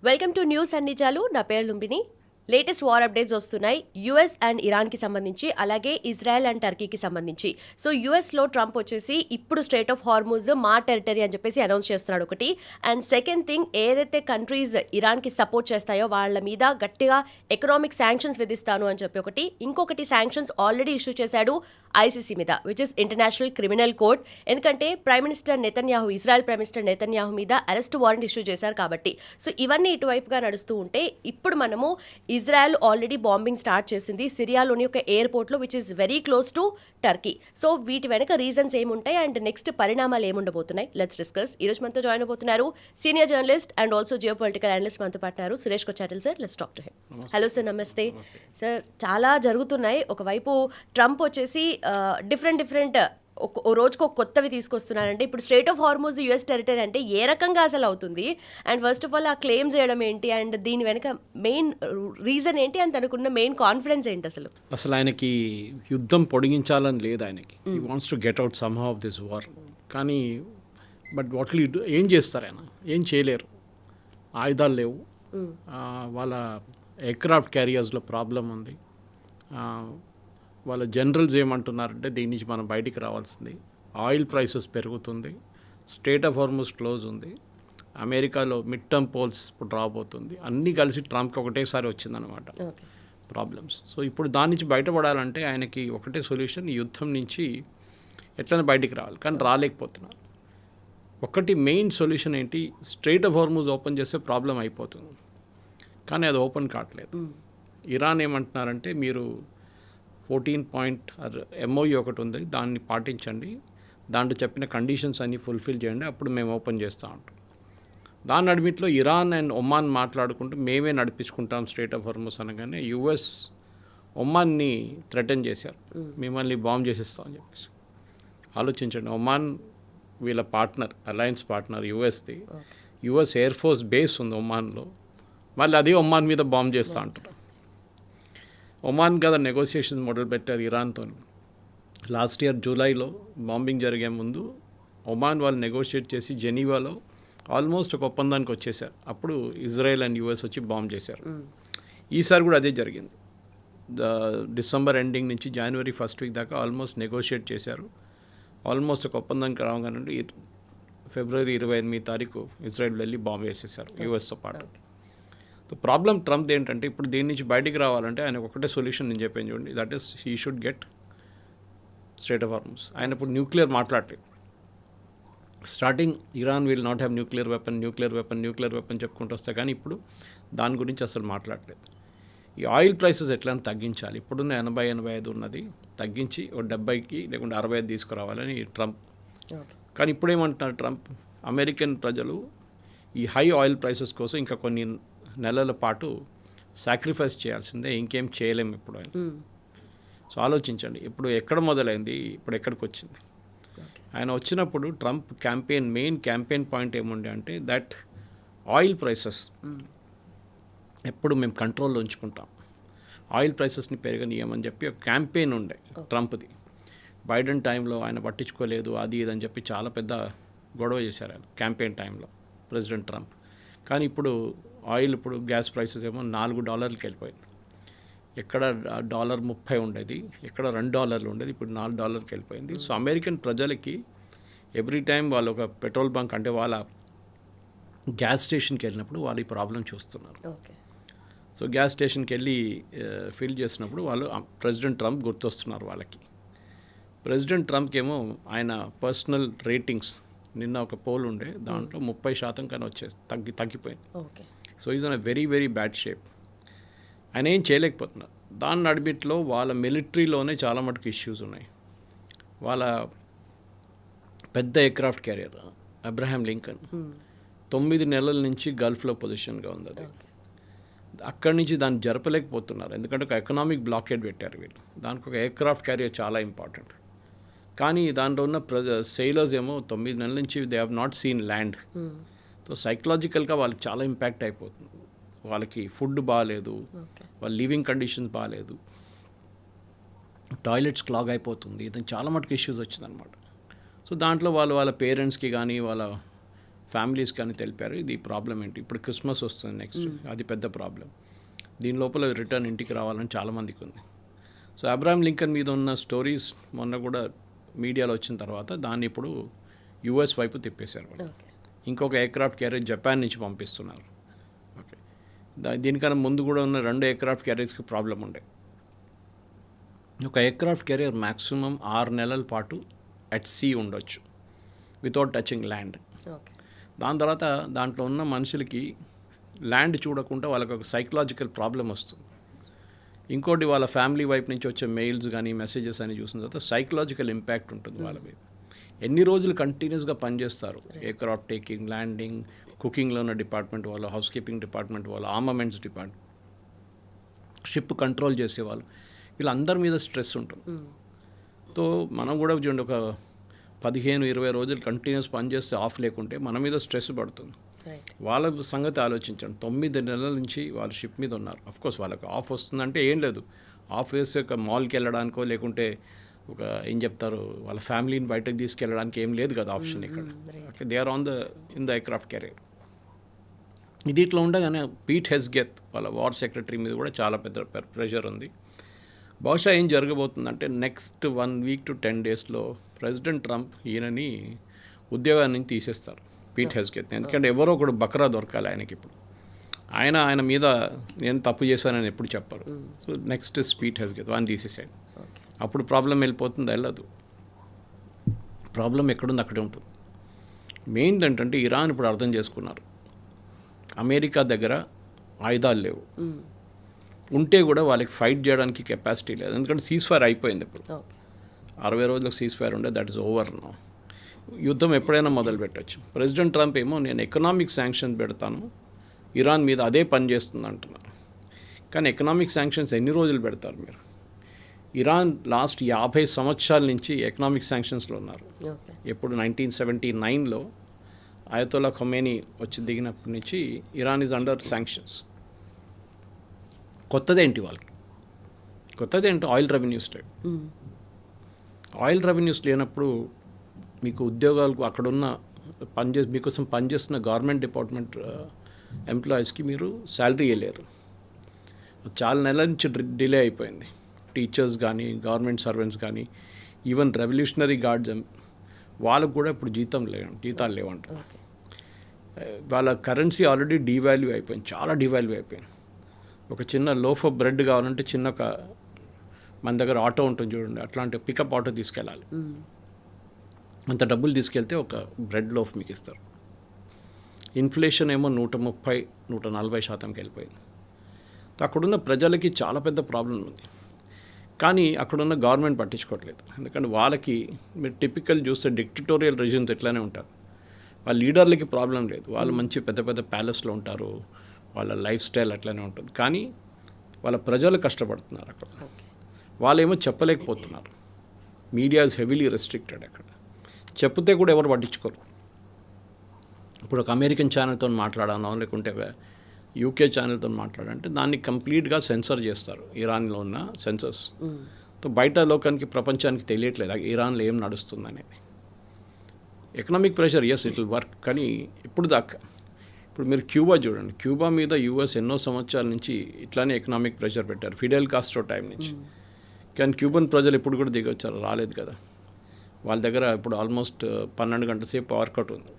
Welcome to news and నిజాలు. నా పేరు లుంబిని. లేటెస్ట్ వార్ అప్డేట్స్ వస్తున్నాయి యుఎస్ అండ్ ఇరాన్కి సంబంధించి, అలాగే ఇజ్రాయెల్ అండ్ టర్కీకి సంబంధించి. సో యుఎస్లో ట్రంప్ వచ్చేసి ఇప్పుడు స్ట్రైట్ ఆఫ్ హార్మూజ్ మా టెరిటరీ అని చెప్పేసి అనౌన్స్ చేస్తున్నాడు ఒకటి. అండ్ సెకండ్ థింగ్, ఏదైతే కంట్రీస్ ఇరాన్కి సపోర్ట్ చేస్తాయో వాళ్ళ మీద గట్టిగా ఎకనామిక్ శాంక్షన్స్ విధిస్తాను అని చెప్పి ఒకటి. ఇంకొకటి శాంక్షన్స్ ఆల్రెడీ ఇష్యూ చేశాడు ఐసీసీ మీద, which is international criminal court. ఎందుకంటే prime minister Netanyahu, Israel prime minister Netanyahu మీద అరెస్ట్ వారెంట్ ఇష్యూ చేశారు కాబట్టి. సో ఇవన్నీ ఇటువైపుగా నడుస్తూ ఉంటే ఇప్పుడు మనము ఇజ్రాయెల్ ఆల్రెడీ బాంబింగ్ స్టార్ట్ చేసింది సిరియాలోని ఒక ఎయిర్పోర్ట్లో, which is very close to Turkey. So వీటి వెనక రీజన్స్ ఏముంటాయి అండ్ నెక్స్ట్ పరిణామాలు ఏముండబోతున్నాయి, లెట్స్ డిస్కస్. ఈ రోజు మనతో జాయిన్ అవబోతున్నారు senior journalist and also geo political analyst మనతో పాటున్నారు Suresh Kochattil sir. Let's talk to him. Hello sir, నమస్తే సార్. చాలా జరుగుతున్నాయి. ఒకవైపు ట్రంప్ వచ్చేసి డిఫరెంట్ రోజుకు కొత్తవి తీసుకొస్తున్నారంటే, ఇప్పుడు straight of Hormuz US territory అంటే ఏ రకంగా అసలు అవుతుంది, అండ్ ఫస్ట్ ఆఫ్ ఆల్ ఆ క్లెయిమ్ చేయడం ఏంటి, అండ్ దీని వెనక మెయిన్ రీజన్ ఏంటి, అండ్ తనకున్న మెయిన్ కాన్ఫిడెన్స్ ఏంటి అసలు ఆయనకి యుద్ధం పొడిగించాలని లేదు. ఆయనకి he wants to get out some of this war. కానీ బట్ వాట్ విల్ డూ? ఏం చేస్తారు ఆయన? ఏం చేయలేరు. ఆయుధాలు లేవు. వాళ్ళ ఎయిర్క్రాఫ్ట్ క్యారియర్స్లో ప్రాబ్లం ఉంది. వాళ్ళ జనరల్స్ ఏమంటున్నారంటే దీని నుంచి మనం బయటికి రావాల్సింది. ఆయిల్ ప్రైసెస్ పెరుగుతుంది, స్ట్రైట్ ఆఫ్ హార్మూజ్ క్లోజ్ ఉంది, అమెరికాలో మిడ్ టర్మ్ పోల్స్ ఇప్పుడు రాబోతుంది. అన్నీ కలిసి ట్రంప్కి ఒకటేసారి వచ్చిందనమాట ప్రాబ్లమ్స్. సో ఇప్పుడు దాని నుంచి బయటపడాలంటే ఆయనకి ఒకటే సొల్యూషన్, యుద్ధం నుంచి ఎట్లనే బయటికి రావాలి. కానీ రాలేకపోతున్నారు. ఒకటి మెయిన్ సొల్యూషన్ ఏంటి, స్ట్రైట్ ఆఫ్ హార్మూజ్ ఓపెన్ చేస్తే ప్రాబ్లం అయిపోతుంది. కానీ అది ఓపెన్ కావట్లేదు. ఇరాన్ ఏమంటున్నారంటే మీరు 14 పాయింట్ ఎంఓయూ ఒకటి ఉంది, దాన్ని పాటించండి, దాంట్లో చెప్పిన కండిషన్స్ అన్నీ ఫుల్ఫిల్ చేయండి, అప్పుడు మేము ఓపెన్ చేస్తూ ఉంటాం. దాని అడ్మిట్లో ఇరాన్ అండ్ ఒమాన్ మాట్లాడుకుంటూ మేమే నడిపించుకుంటాం స్ట్రైట్ ఆఫ్ హార్మూజ్ అనగానే యుఎస్ ఒమాన్ని థ్రెటన్ చేశారు, మిమ్మల్ని బాంబ్ చేసేస్తామని చెప్పేసి. ఆలోచించండి, ఒమాన్ వీళ్ళ పార్ట్నర్, అలయన్స్ పార్ట్నర్ యుఎస్ది. యుఎస్ ఎయిర్ ఫోర్స్ బేస్ ఉంది ఒమాన్లో, మళ్ళీ అది ఒమాన్ మీద బాంబ్ చేస్తూ అంటారు. ఒమాన్ కదా నెగోసియేషన్ మొదలుపెట్టారు ఇరాన్తో. లాస్ట్ ఇయర్ జూలైలో బాంబింగ్ జరిగే ముందు ఒమాన్ వాళ్ళు నెగోషియేట్ చేసి జెనీవాలో ఆల్మోస్ట్ ఒక ఒప్పందానికి వచ్చేసారు. అప్పుడు ఇజ్రాయెల్ అండ్ యూఎస్ వచ్చి బాంబ్ చేశారు. ఈసారి కూడా అదే జరిగింది. డిసెంబర్ ఎండింగ్ నుంచి జనవరి ఫస్ట్ వీక్ దాకా ఆల్మోస్ట్ నెగోషియేట్ చేశారు. ఆల్మోస్ట్ ఒక ఒప్పందానికి రాగానే ఫిబ్రవరి 28 తారీఖు ఇజ్రాయెల్ వెళ్ళి బాంబ్ వేసేసారు యూఎస్తో పాటు. ప్రాబ్లం ట్రంప్ ఏంటంటే ఇప్పుడు దీని నుంచి బయటికి రావాలంటే ఆయన ఒకటే సొల్యూషన్ నేను చెప్పాను చూడండి, that is he should get straight of Hormuz. ఆయన ఇప్పుడు న్యూక్లియర్ మాట్లాడలేదు. Starting Iran will not have nuclear weapon చెప్పుకుంటూ వస్తే, కానీ ఇప్పుడు దాని గురించి అసలు మాట్లాడలేదు. ఈ ఆయిల్ ప్రైసెస్ ఎట్లా తగ్గించాలి, ఇప్పుడున్న 80-85 ఉన్నది తగ్గించి ఒక 70కి లేకుంటే 65 తీసుకురావాలని ట్రంప్. కానీ ఇప్పుడు ఏమంటున్నారు ట్రంప్, అమెరికన్ ప్రజలు ఈ హై ఆయిల్ ప్రైసెస్ కోసం ఇంకా కొన్ని నెలల పాటు సాక్రిఫైస్ చేయాల్సిందే, ఇంకేం చేయలేము ఇప్పుడు ఆయన. సో ఆలోచించండి, ఇప్పుడు ఎక్కడ మొదలైంది, ఇప్పుడు ఎక్కడికి వచ్చింది. ఆయన వచ్చినప్పుడు ట్రంప్ మెయిన్ క్యాంపెయిన్ పాయింట్ ఏముండే అంటే దట్ ఆయిల్ ప్రైసెస్ ఎప్పుడు మేము కంట్రోల్లో ఉంచుకుంటాం, ఆయిల్ ప్రైసెస్ని పెరగనీయమని చెప్పి ఒక క్యాంపెయిన్ ఉండే ట్రంప్ది. బైడెన్ టైంలో ఆయన పట్టించుకోలేదు, అది ఇదని చెప్పి చాలా పెద్ద గొడవ చేశారు ఆయన క్యాంపెయిన్ టైంలో ప్రెసిడెంట్ ట్రంప్. కానీ ఇప్పుడు ఆయిల్, ఇప్పుడు గ్యాస్ ప్రైసెస్ ఏమో $4 వెళ్ళిపోయింది. ఎక్కడ $1.30 ఉండేది, ఎక్కడ $2 ఉండేది, ఇప్పుడు $4 వెళ్ళిపోయింది. సో అమెరికన్ ప్రజలకి ఎవ్రీ టైం వాళ్ళు ఒక పెట్రోల్ బంక్ అంటే వాళ్ళ గ్యాస్ స్టేషన్కి వెళ్ళినప్పుడు వాళ్ళు ఈ ప్రాబ్లం చూస్తున్నారు. సో గ్యాస్ స్టేషన్కి వెళ్ళి ఫిల్ చేసినప్పుడు వాళ్ళు ప్రెసిడెంట్ ట్రంప్ గుర్తొస్తున్నారు వాళ్ళకి. ప్రెసిడెంట్ ట్రంప్కి ఏమో ఆయన పర్సనల్ రేటింగ్స్ నిన్న ఒక పోల్ ఉండే, దాంట్లో 30% కానీ తగ్గిపోయింది. So is on very very bad shape. ఆయన ఏం చేయలేకపోతున్నారు. దాని నడిమిట్లో వాళ్ళ మిలిటరీలోనే చాలా మటుకు ఇష్యూస్ ఉన్నాయి. వాళ్ళ పెద్ద ఎయిర్క్రాఫ్ట్ క్యారియర్ అబ్రహాం లింకన్ 9 నెలల నుంచి గల్ఫ్లో పొజిషన్గా ఉంది. అది అక్కడి నుంచి దాన్ని జరపలేకపోతున్నారు, ఎందుకంటే ఒక ఎకనామిక్ బ్లాకేడ్ పెట్టారు వీళ్ళు. దానికి ఒక ఎయిర్క్రాఫ్ట్ క్యారియర్ చాలా ఇంపార్టెంట్. కానీ దాంట్లో ఉన్న సెయిలర్స్ ఏమో 9 నెలల నుంచి they have not seen land. So సైకలాజికల్గా వాళ్ళకి చాలా ఇంపాక్ట్ అయిపోతుంది. వాళ్ళకి ఫుడ్ బాగాలేదు, వాళ్ళ లివింగ్ కండిషన్స్ బాగాలేదు, టాయిలెట్స్ క్లాగ్ అయిపోతుంది, ఇది చాలా మటుకు ఇష్యూస్ వచ్చిందనమాట. సో దాంట్లో వాళ్ళ పేరెంట్స్కి కానీ వాళ్ళ ఫ్యామిలీస్ కానీ తెలిపారు ఇది ప్రాబ్లం ఏంటి. ఇప్పుడు క్రిస్మస్ వస్తుంది నెక్స్ట్, అది పెద్ద ప్రాబ్లం. దీని లోపల రిటర్న్ ఇంటికి రావాలని చాలామందికి ఉంది. సో అబ్రహాం లింకన్ మీద ఉన్న స్టోరీస్ మొన్న కూడా మీడియాలో వచ్చిన తర్వాత దాన్ని ఇప్పుడు యుఎస్ వైపు తిప్పేశారు వాళ్ళు. ఇంకొక ఎయిర్క్రాఫ్ట్ క్యారియర్ జపాన్ నుంచి పంపిస్తున్నారు. ఓకే, దీనికన్నా ముందు కూడా ఉన్న 2 ఎయిర్క్రాఫ్ట్ క్యారియర్స్కి ప్రాబ్లం ఉండే. ఒక ఎయిర్క్రాఫ్ట్ క్యారియర్ మ్యాక్సిమం 6 నెలల పాటు అట్ సీ ఉండొచ్చు వితౌట్ టచింగ్ ల్యాండ్. దాని తర్వాత దాంట్లో ఉన్న మనుషులకి ల్యాండ్ చూడకుండా వాళ్ళకి ఒక సైకలాజికల్ ప్రాబ్లం వస్తుంది. ఇంకోటి వాళ్ళ ఫ్యామిలీ వైపు నుంచి వచ్చే మెయిల్స్ కానీ మెసేజెస్ అని చూసిన తర్వాత సైకలాజికల్ ఇంపాక్ట్ ఉంటుంది వాళ్ళ మీద. ఎన్ని రోజులు కంటిన్యూస్గా పనిచేస్తారు ఎయిర్క్రాఫ్ట్ టేకింగ్, ల్యాండింగ్, కుకింగ్లో ఉన్న డిపార్ట్మెంట్ వాళ్ళు, హౌస్ కీపింగ్ డిపార్ట్మెంట్ వాళ్ళు, ఆర్మమెంట్స్ డిపార్ట్మెంట్, షిప్ కంట్రోల్ చేసేవాళ్ళు, వీళ్ళందరి మీద స్ట్రెస్ ఉంటుంది. సో మనం కూడా చూడండి, ఒక 15-20 రోజులు కంటిన్యూస్ పనిచేస్తే ఆఫ్ లేకుంటే మన మీద స్ట్రెస్ పడుతుంది. వాళ్ళ సంగతి ఆలోచించండి. 9 నెలల నుంచి వాళ్ళు షిప్ మీద ఉన్నారు. అఫ్కోర్స్ వాళ్ళకి ఆఫ్ వస్తుందంటే ఏం లేదు, ఆఫ్ వేసి ఒక మాల్కి వెళ్ళడానికో లేకుంటే ఒక ఏం చెప్తారు వాళ్ళ ఫ్యామిలీని బయటకు తీసుకెళ్ళడానికి ఏం లేదు కదా ఆప్షన్ ఇక్కడ. Okay, they are on in the aircraft carrier. ఇది ఇట్లా ఉండగానే పీట్ హెస్గెత్ వాళ్ళ వార్ సెక్రటరీ మీద కూడా చాలా పెద్ద ప్రెషర్ ఉంది. బహుశా ఏం జరగబోతుందంటే నెక్స్ట్ 1 వీక్ to 10 డేస్లో ప్రెసిడెంట్ ట్రంప్ ఈయనని ఉద్యోగాన్ని తీసేస్తారు, పీట్ హెస్గెత్. ఎందుకంటే ఎవరో ఒకడు బకరా దొరకాలి ఆయనకి. ఇప్పుడు ఆయన మీద నేను తప్పు చేశానని ఎప్పుడు చెప్పరు. సో నెక్స్ట్ పీట్ హెస్గెత్ వాడిని తీసేసాడు. అప్పుడు ప్రాబ్లం వెళ్ళిపోతుంది, వెళ్ళదు. ప్రాబ్లం ఎక్కడుంది అక్కడే ఉంటుంది. మెయిన్ ఏంటంటే ఇరాన్ ఇప్పుడు అర్థం చేసుకున్నారు అమెరికా దగ్గర ఆయుధాలు లేవు, ఉంటే కూడా వాళ్ళకి ఫైట్ చేయడానికి కెపాసిటీ లేదు. ఎందుకంటే సీజ్ ఫైర్ అయిపోయింది. ఇప్పుడు 60 రోజులకు సీజ్ ఫైర్ ఉండే, దట్ ఈస్ ఓవర్ నౌ. యుద్ధం ఎప్పుడైనా మొదలు పెట్టచ్చు. ప్రెసిడెంట్ ట్రంప్ ఏమో నేను ఎకనామిక్ శాంక్షన్ పెడతాను ఇరాన్ మీద, అదే పని చేస్తుంది అంటున్నారు. కానీ ఎకనామిక్ శాంక్షన్స్ ఎన్ని రోజులు పెడతారు మీరు? ఇరాన్ లాస్ట్ 50 సంవత్సరాల నుంచి ఎకనామిక్ శాంక్షన్స్లో ఉన్నారు. ఎప్పుడు 1979లో అయతోలా ఖొమేనీ వచ్చి దిగినప్పటి నుంచి ఇరాన్ ఈజ్ అండర్ శాంక్షన్స్. కొత్తదేంటి వాళ్ళకి? కొత్తదేంటి? ఆయిల్ రెవెన్యూస్ లేవు. ఆయిల్ రెవెన్యూస్ లేనప్పుడు మీకు ఉద్యోగాలకు అక్కడున్న మీకోసం పనిచేస్తున్న గవర్నమెంట్ డిపార్ట్మెంట్ ఎంప్లాయీస్కి మీరు శాలరీ ఇవ్వలేరు. చాలా నెలల నుంచి డిలే అయిపోయింది. టీచర్స్ కానీ, గవర్నమెంట్ సర్వెంట్స్ కానీ, ఈవెన్ రెవల్యూషనరీ గార్డ్స్ వాళ్ళకు కూడా ఇప్పుడు జీతాలు లేవంటారు. వాళ్ళ కరెన్సీ ఆల్రెడీ డీవాల్యూ అయిపోయింది, చాలా డీవాల్యూ అయిపోయింది. ఒక చిన్న లోఫ్ ఆఫ్ బ్రెడ్ కావాలంటే మన దగ్గర ఆటో ఉంటుంది చూడండి, అట్లాంటి పికప్ ఆటో తీసుకెళ్ళాలి. అంత డబ్బులు తీసుకెళ్తే ఒక బ్రెడ్ లోఫ్ మీకు ఇస్తారు. ఇన్ఫ్లేషన్ ఏమో 130-140% వెళ్ళిపోయింది. అక్కడున్న ప్రజలకి చాలా పెద్ద ప్రాబ్లం ఉంది. కానీ అక్కడున్న గవర్నమెంట్ పట్టించుకోవట్లేదు. ఎందుకంటే వాళ్ళకి మీరు టిపికల్ చూస్తే డిక్టటోరియల్ రెజిమ్స్ ఎట్లానే ఉంటారు. వాళ్ళ లీడర్లకి ప్రాబ్లం లేదు, వాళ్ళు మంచి పెద్ద పెద్ద ప్యాలెస్లో ఉంటారు, వాళ్ళ లైఫ్ స్టైల్ అట్లనే ఉంటుంది. కానీ వాళ్ళ ప్రజలు కష్టపడుతున్నారు అక్కడ. వాళ్ళేమో చెప్పలేకపోతున్నారు. Media is heavily restricted. అక్కడ చెప్తే కూడా ఎవరు పట్టించుకోరు. ఇప్పుడు ఒక అమెరికన్ ఛానల్తో మాట్లాడానో లేకుంటే యూకే ఛానల్తో మాట్లాడంటే దాన్ని కంప్లీట్గా సెన్సర్ చేస్తారు. ఇరాన్లో ఉన్న సెన్సర్స్ బయట లోకానికి, ప్రపంచానికి తెలియట్లేదు ఇరాన్లో ఏం నడుస్తుంది అనేది. Economic pressure yes it will work, కానీ ఇప్పుడు దాకా. ఇప్పుడు మీరు క్యూబా చూడండి, క్యూబా మీద యూఎస్ ఎన్నో సంవత్సరాల నుంచి ఇట్లానే ఎకనామిక్ ప్రెషర్ పెట్టారు, ఫిడెల్ కాస్ట్రో టైం నుంచి. కానీ క్యూబన్ ప్రజలు ఎప్పుడు కూడా దిగొచ్చారు, రాలేదు కదా. వాళ్ళ దగ్గర ఇప్పుడు ఆల్మోస్ట్ 12 గంటల సేపు పవర్ కట్ ఉంది,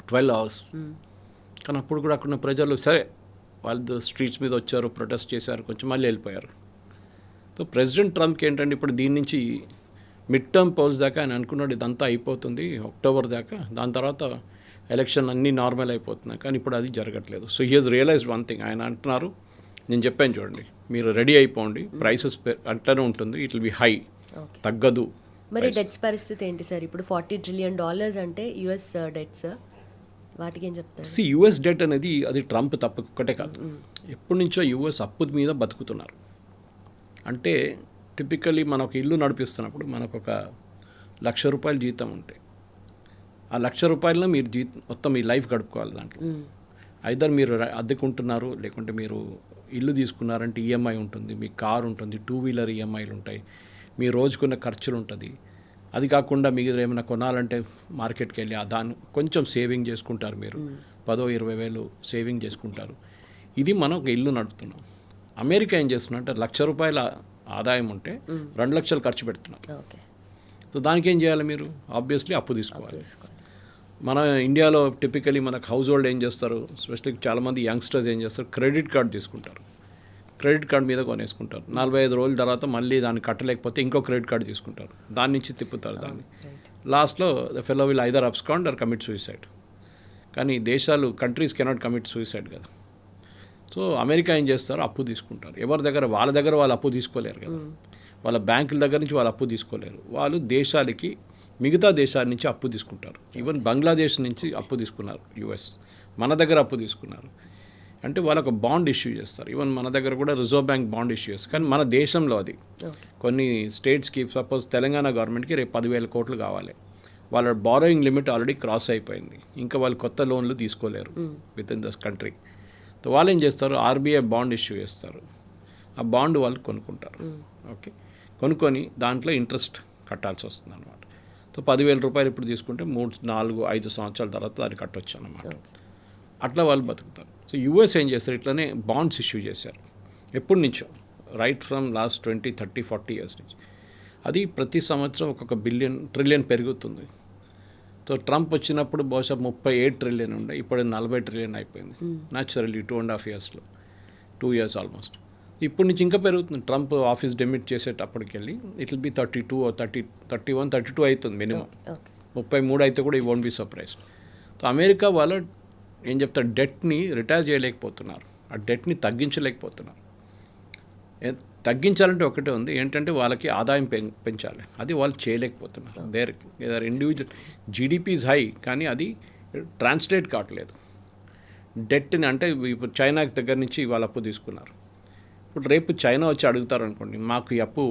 12 hours. కానీ అప్పుడు కూడా అక్కడ ప్రజలు సరే వాళ్ళు స్ట్రీట్స్ మీద వచ్చారు, ప్రొటెస్ట్ చేశారు, కొంచెం మళ్ళీ వెళ్ళిపోయారు. సో ప్రెసిడెంట్ ట్రంప్కి ఏంటంటే ఇప్పుడు దీని నుంచి మిడ్ టర్మ్ పోల్స్ దాకా ఆయన అనుకున్నాడు ఇదంతా అయిపోతుంది అక్టోబర్ దాకా, దాని తర్వాత ఎలక్షన్ అన్నీ నార్మల్ అయిపోతున్నాయి. కానీ ఇప్పుడు అది జరగట్లేదు. So he has realised one thing. ఆయన అంటున్నారు, నేను చెప్పాను చూడండి, మీరు రెడీ అయిపోండి, ప్రైసెస్ అట్లనే ఉంటుంది, ఇట్ విల్ బి హై, తగ్గదు. మరి డెట్స్ పరిస్థితి ఏంటి సార్? ఇప్పుడు $40 trillion అంటే యుఎస్ డెట్స్, వాటికి ఏం చెప్తారు? యుఎస్ డెట్ అనేది అది ట్రంప్ తప్పొక్కటే కాదు, ఎప్పటి నుంచో యుఎస్ అప్పు మీద బతుకుతున్నారు. అంటే టిపికలీ మనం ఒక ఇల్లు నడిపిస్తున్నప్పుడు మనకు ఒక ₹1,00,000 జీతం ఉంటే ఆ ₹1,00,000 మీరు మొత్తం మీ లైఫ్ గడుపుకోవాలి. దాంట్లో ఐదర్ మీరు అద్దెకుంటున్నారు, లేకుంటే మీరు ఇల్లు తీసుకున్నారంటే ఈఎంఐ ఉంటుంది, మీ కారు ఉంటుంది, 2-wheeler ఈఎంఐలు ఉంటాయి, మీ రోజుకున్న ఖర్చులు ఉంటుంది, అది కాకుండా మీరు ఏమైనా కొనాలంటే మార్కెట్కి వెళ్ళి దాన్ని కొంచెం సేవింగ్ చేసుకుంటారు మీరు 10,000-20,000 సేవింగ్ చేసుకుంటారు. ఇది మనం ఒక ఇల్లు నడుపుతున్నాం. అమెరికా ఏం చేస్తున్నట్టే ₹1,00,000 ఆదాయం ఉంటే 2 లక్షలు ఖర్చు పెడుతున్నారు. ఓకే. సో దానికి ఏం చేయాలి మీరు? ఆబ్వియస్లీ అప్పు తీసుకోవాలి. మన ఇండియాలో టిపికలీ మనకు హౌస్ హోల్డ్ ఏం చేస్తారు, స్పెషల్లీ చాలామంది యంగ్స్టర్స్ ఏం చేస్తారు, క్రెడిట్ కార్డ్ తీసుకుంటారు. క్రెడిట్ కార్డ్ మీద కొనేసుకుంటారు. 45 రోజుల తర్వాత మళ్ళీ దాన్ని కట్టలేకపోతే ఇంకో క్రెడిట్ కార్డు తీసుకుంటారు. దాని నుంచి తిప్పుతారు దాన్ని. లాస్ట్లో the fellow will either abscond or commit suicide. కానీ దేశాలు కంట్రీస్ కెనాట్ కమిట్ సూసైడ్ కదా. సో అమెరికా ఏం చేస్తారు, అప్పు తీసుకుంటారు. ఎవరి దగ్గర వాళ్ళ దగ్గర వాళ్ళు అప్పు తీసుకోలేరు కదా. వాళ్ళ బ్యాంకుల దగ్గర నుంచి వాళ్ళు అప్పు తీసుకోలేరు. వాళ్ళు దేశాలకి మిగతా దేశాల నుంచి అప్పు తీసుకుంటారు. ఈవెన్ బంగ్లాదేశ్ నుంచి అప్పు తీసుకున్నారు యుఎస్. మన దగ్గర అప్పు తీసుకున్నారు. అంటే వాళ్ళకు బాండ్ ఇష్యూ చేస్తారు. ఈవెన్ మన దగ్గర కూడా రిజర్వ్ బ్యాంక్ బాండ్ ఇష్యూ చేస్తారు. కానీ మన దేశంలో అది కొన్ని స్టేట్స్కి, సపోజ్ తెలంగాణ గవర్నమెంట్కి రేపు 10,000 కోట్లు కావాలి. వాళ్ళ బారోయింగ్ లిమిట్ ఆల్రెడీ క్రాస్ అయిపోయింది. ఇంకా వాళ్ళు కొత్త లోన్లు తీసుకోలేరు with in the country. So వాళ్ళు ఏం చేస్తారు, ఆర్బీఐ బాండ్ ఇష్యూ చేస్తారు. ఆ బాండ్ వాళ్ళు కొనుక్కుంటారు. ఓకే, కొనుక్కొని దాంట్లో ఇంట్రెస్ట్ కట్టాల్సి వస్తుంది అనమాట. సో 10,000 రూపాయలు ఇప్పుడు తీసుకుంటే 3, 4, 5 సంవత్సరాల తర్వాత దాన్ని కట్టొచ్చు అన్నమాట. అట్లా వాళ్ళు బతుకుతారు. సో యూఎస్ ఏం చేస్తారు, ఇట్లానే బాండ్స్ ఇష్యూ చేశారు ఎప్పటి నుంచో, రైట్ ఫ్రమ్ లాస్ట్ 20, 30, 40 ఇయర్స్ నుంచి. అది ప్రతి సంవత్సరం ఒక్కొక్క ట్రిలియన్ పెరుగుతుంది. సో ట్రంప్ వచ్చినప్పుడు బహుశా 38 ట్రిలియన్ ఉండే, ఇప్పుడు 40 ట్రిలియన్ అయిపోయింది న్యాచురల్లీ 2.5 ఇయర్స్లో, 2 ఇయర్స్ ఆల్మోస్ట్. ఇప్పటి నుంచి ఇంకా పెరుగుతుంది. ట్రంప్ ఆఫీస్ డెమిట్ చేసేటప్పటికి వెళ్ళి ఇట్ విల్ బి 32 or 30, 31, 32 అవుతుంది మినిమం. 33 అయితే కూడా ఈ won't be surprised. So America వాళ్ళ ఏం చెప్తారు, డెట్ని రిటైర్ చేయలేకపోతున్నారు, ఆ డెట్ని తగ్గించలేకపోతున్నారు. తగ్గించాలంటే ఒకటే ఉంది, ఏంటంటే వాళ్ళకి ఆదాయం పెంచాలి. అది వాళ్ళు చేయలేకపోతున్నారు. There individual GDP is high, కానీ అది ట్రాన్స్లేట్ కావట్లేదు. డెట్ని అంటే ఇప్పుడు చైనా దగ్గర నుంచి వాళ్ళు అప్పు తీసుకున్నారు. ఇప్పుడు రేపు చైనా వచ్చి అడుగుతారు అనుకోండి, మాకు ఈ అప్పు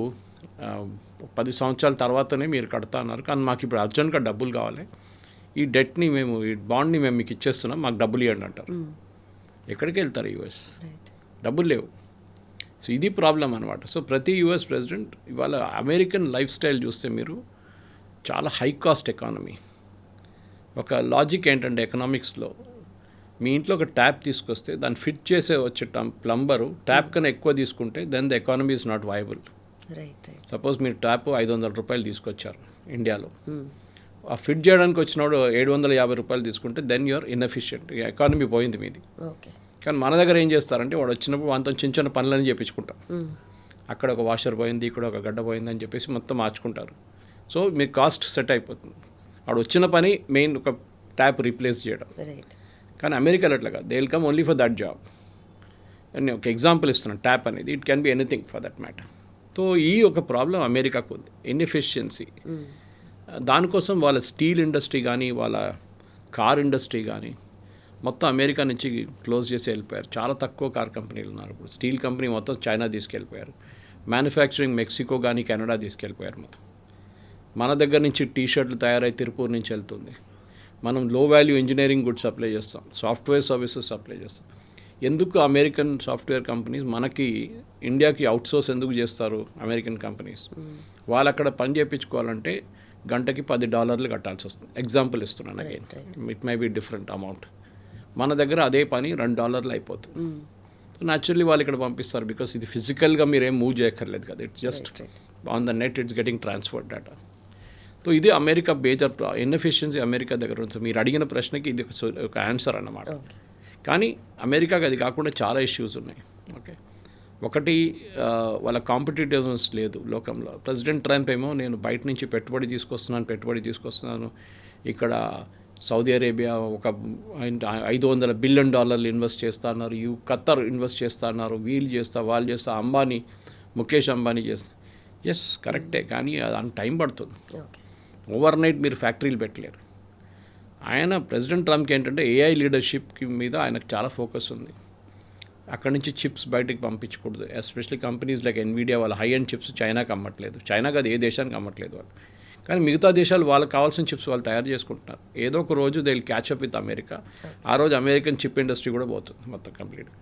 10 సంవత్సరాల తర్వాతనే మీరు కడతా అన్నారు, కానీ మాకు ఇప్పుడు అర్జెంట్గా డబ్బులు కావాలి, ఈ డెట్ని మేము, ఈ బాండ్ని మేము మీకు ఇచ్చేస్తున్నాం, మాకు డబ్బులు ఇవ్వండి అంటారు. ఎక్కడికి వెళ్తారు యూఎస్? డబ్బులు లేవు. సో ఇది ప్రాబ్లం అనమాట. సో ప్రతి యూఎస్ ప్రెసిడెంట్ ఇవాళ అమెరికన్ లైఫ్ స్టైల్ చూస్తే మీరు చాలా హై కాస్ట్ ఎకానమీ. ఒక లాజిక్ ఏంటంటే ఎకనామిక్స్లో, మీ ఇంట్లో ఒక ట్యాప్ తీసుకొస్తే దాన్ని ఫిట్ చేసే వచ్చే ప్లంబరు ట్యాప్ కన్నా ఎక్కువ తీసుకుంటే then the economy is not viable. Suppose మీరు ట్యాప్ 500 రూపాయలు తీసుకొచ్చారు ఇండియాలో, ఆ ఫిట్ చేయడానికి వచ్చినప్పుడు 750 రూపాయలు తీసుకుంటే దెన్ యూఆర్ ఇన్ఎఫిషియెంట్, ఎకానమీ పోయింది మీది. కానీ మన దగ్గర ఏం చేస్తారంటే వాడు వచ్చినప్పుడు వాళ్ళతో చిన్న చిన్న పనులని చేయించుకుంటాం. అక్కడ ఒక వాషర్ పోయింది, ఇక్కడ ఒక గడ్డ పోయింది అని చెప్పేసి మొత్తం మార్చుకుంటారు. సో మీ కాస్ట్ సెట్ అయిపోతుంది. వాడు వచ్చిన పని మెయిన్ ఒక ట్యాప్ రీప్లేస్ చేయడం. కానీ అమెరికాలో అట్లా కాదు, they will come only for that job. నేను ఒక ఎగ్జాంపుల్ ఇస్తున్నాను, ట్యాప్ అనేది it can be anything for that matter. So ఈ ఒక ప్రాబ్లం అమెరికాకు ఉంది, ఇన్ఎఫిషియన్సీ. దానికోసం వాళ్ళ స్టీల్ ఇండస్ట్రీ కానీ, వాళ్ళ కార్ ఇండస్ట్రీ కానీ మొత్తం అమెరికా నుంచి క్లోజ్ చేసి వెళ్ళిపోయారు. చాలా తక్కువ కార్ కంపెనీలు ఉన్నారు ఇప్పుడు. స్టీల్ కంపెనీ మొత్తం చైనా తీసుకెళ్ళిపోయారు. మ్యానుఫ్యాక్చరింగ్ మెక్సికో కానీ కెనడా తీసుకెళ్ళిపోయారు మొత్తం. మన దగ్గర నుంచి టీషర్ట్లు తయారై తిరుపూర్ నుంచి వెళ్తుంది. మనం లో వాల్యూ ఇంజనీరింగ్ గుడ్స్ సప్లై చేస్తాం, సాఫ్ట్వేర్ సర్వీసెస్ సప్లై చేస్తాం. ఎందుకు అమెరికన్ సాఫ్ట్వేర్ కంపెనీస్ మనకి ఇండియాకి అవుట్సోర్స్ ఎందుకు చేస్తారు? అమెరికన్ కంపెనీస్ వాళ్ళు అక్కడ పని చేయించుకోవాలంటే గంటకి $10 కట్టాల్సి వస్తుంది. ఎగ్జాంపుల్ ఇస్తున్నాను, again it may be different amount. మన దగ్గర అదే పని $2 అయిపోతుంది. న్యాచురల్లీ వాళ్ళు ఇక్కడ పంపిస్తారు, బికాస్ ఇది ఫిజికల్గా మీరు ఏం మూవ్ చేయక్కర్లేదు కదా, it's just on the net it's getting transferred data. So ఇది అమెరికా మేజర్ ఇన్ఎఫిషియన్సీ అమెరికా దగ్గర ఉంది. మీరు అడిగిన ప్రశ్నకి ఇది ఒక ఆన్సర్ అన్నమాట. కానీ అమెరికాకి అది కాకుండా చాలా ఇష్యూస్ ఉన్నాయి. ఓకే, ఒకటి వాళ్ళ కాంపిటేటివ్నెస్ లేదు లోకంలో. ప్రెసిడెంట్ ట్రంప్ ఏమో నేను బయట నుంచి పెట్టుబడి తీసుకొస్తున్నాను, ఇక్కడ సౌదీ అరేబియా ఒక $500 బిలియన్ ఇన్వెస్ట్ చేస్తా అన్నారు, ఖత్తర్ ఇన్వెస్ట్ చేస్తా అన్నారు, వాళ్ళు చేస్తా, ముఖేష్ అంబానీ చేస్తా. ఎస్ కరెక్టే, కానీ దానికి టైం పడుతుంది. ఓవర్ నైట్ మీరు ఫ్యాక్టరీలు పెట్టలేరు. ఆయన ప్రెసిడెంట్ ట్రంప్కి ఏంటంటే ఏఐ లీడర్షిప్కి మీద ఆయనకు చాలా ఫోకస్ ఉంది. అక్కడి నుంచి చిప్స్ బయటికి పంపించకూడదు. ఎస్పెషల్లీ కంపెనీస్ లైక్ ఎన్విడియా వాళ్ళ హై అండ్ చిప్స్ చైనాకి అమ్మట్లేదు. చైనాకి అది ఏ దేశానికి అమ్మట్లేదు వాళ్ళు. కానీ మిగతా దేశాలు వాళ్ళకి కావాల్సిన చిప్స్ వాళ్ళు తయారు చేసుకుంటున్నారు. ఏదో ఒక రోజు they will catch up with America. ఆ రోజు అమెరికన్ చిప్ ఇండస్ట్రీ కూడా పోతుంది మొత్తం కంప్లీట్గా.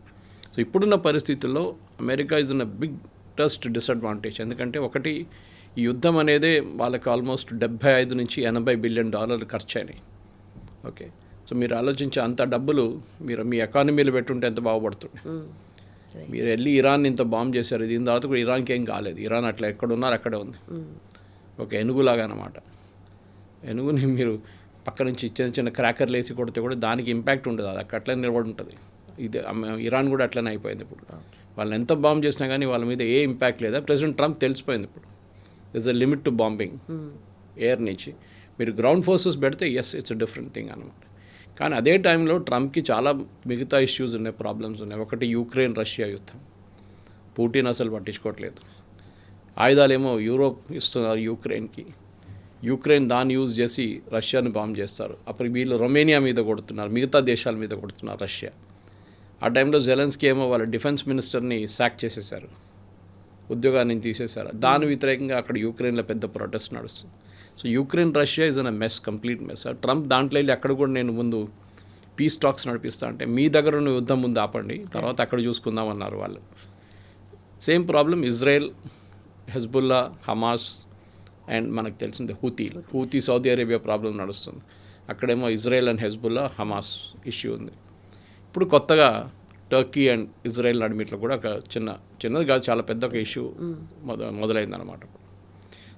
సో ఇప్పుడున్న పరిస్థితుల్లో America is in a biggest disadvantage. ఎందుకంటే ఒకటి ఈ యుద్ధం అనేదే వాళ్ళకి ఆల్మోస్ట్ 75 నుంచి 80 బిలియన్ డాలర్లు ఖర్చు అయినాయి. ఓకే, సో మీరు ఆలోచించే అంత డబ్బులు మీరు మీ ఎకానమీలో పెట్టుంటే ఎంత బాగుపడుతుంది. మీరు వెళ్ళి ఇరాన్ ఇంత బాంబ్ చేశారు, దీని తర్వాత కూడా ఇరాన్కి ఏం కాలేదు. ఇరాన్ అట్లా ఎక్కడున్నారు అక్కడే ఉంది, ఒక ఏనుగులాగా అన్నమాట. ఏనుగుని మీరు పక్క నుంచి చిన్న చిన్న క్రాకర్లు వేసి కొడితే కూడా దానికి ఇంపాక్ట్ ఉండదు, అది అట్లనే నిలబడి ఉంటుంది. ఇది ఇరాన్ కూడా అట్లనే అయిపోయింది. ఇప్పుడు వాళ్ళని ఎంత బాంబ్ చేసినా కానీ వాళ్ళ మీద ఏ ఇంపాక్ట్ లేదా. ప్రెసిడెంట్ ట్రంప్ తెలిసిపోయింది ఇప్పుడు this a limit to bombing air నుంచి. మీరు గ్రౌండ్ ఫోర్సెస్ పెడితే yes it's a different thing అనమాట. కానీ అదే టైంలో ట్రంప్కి చాలా మిగతా ఇష్యూస్ ఉన్నాయి, ప్రాబ్లమ్స్ ఉన్నాయి. ఒకటి యుక్రెయిన్ రష్యా యుద్ధం, పుటిన్ అసలు పట్టించుకోవట్లేదు. ఆయుధాలేమో యూరోప్ ఇస్తున్నారు యుక్రెయిన్కి, యుక్రెయిన్ దాన్ని యూజ్ చేసి రష్యాని బాంబ్ చేస్తారు. అప్పుడు వీళ్ళు రొమేనియా మీద కొడుతున్నారు, మిగతా దేశాల మీద కొడుతున్నారు రష్యా. ఆ టైంలో జెలెన్స్కీ ఏమో వాళ్ళ డిఫెన్స్ మినిస్టర్ని సాక్ చేసేసారు, ఉద్యోగాన్ని తీసేశారు. దాని వ్యతిరేకంగా అక్కడ యుక్రెయిన్లో పెద్ద ప్రొటెస్ట్ నడుస్తుంది. So Ukraine Russia is an a mess, complete mess. Trump దాంట్లో వెళ్ళి అక్కడ కూడా నేను ముందు పీస్ టాక్స్ నడిపిస్తా అంటే మీ దగ్గర ఉన్న యుద్ధం ముందు ఆపండి, తర్వాత అక్కడ చూసుకుందాం అన్నారు వాళ్ళు. Same problem Israel, Hezbollah, Hamas and మనకు తెలిసిందే హూతీ సౌదీ అరేబియా ప్రాబ్లం నడుస్తుంది. అక్కడేమో Israel and Hezbollah, Hamas issue ఉంది. ఇప్పుడు కొత్తగా టర్కీ అండ్ ఇజ్రాయెల్ నడిమిట్లో కూడా ఒక చిన్నది కాదు, చాలా పెద్ద ఒక ఇష్యూ మొదలైందన్నమాట.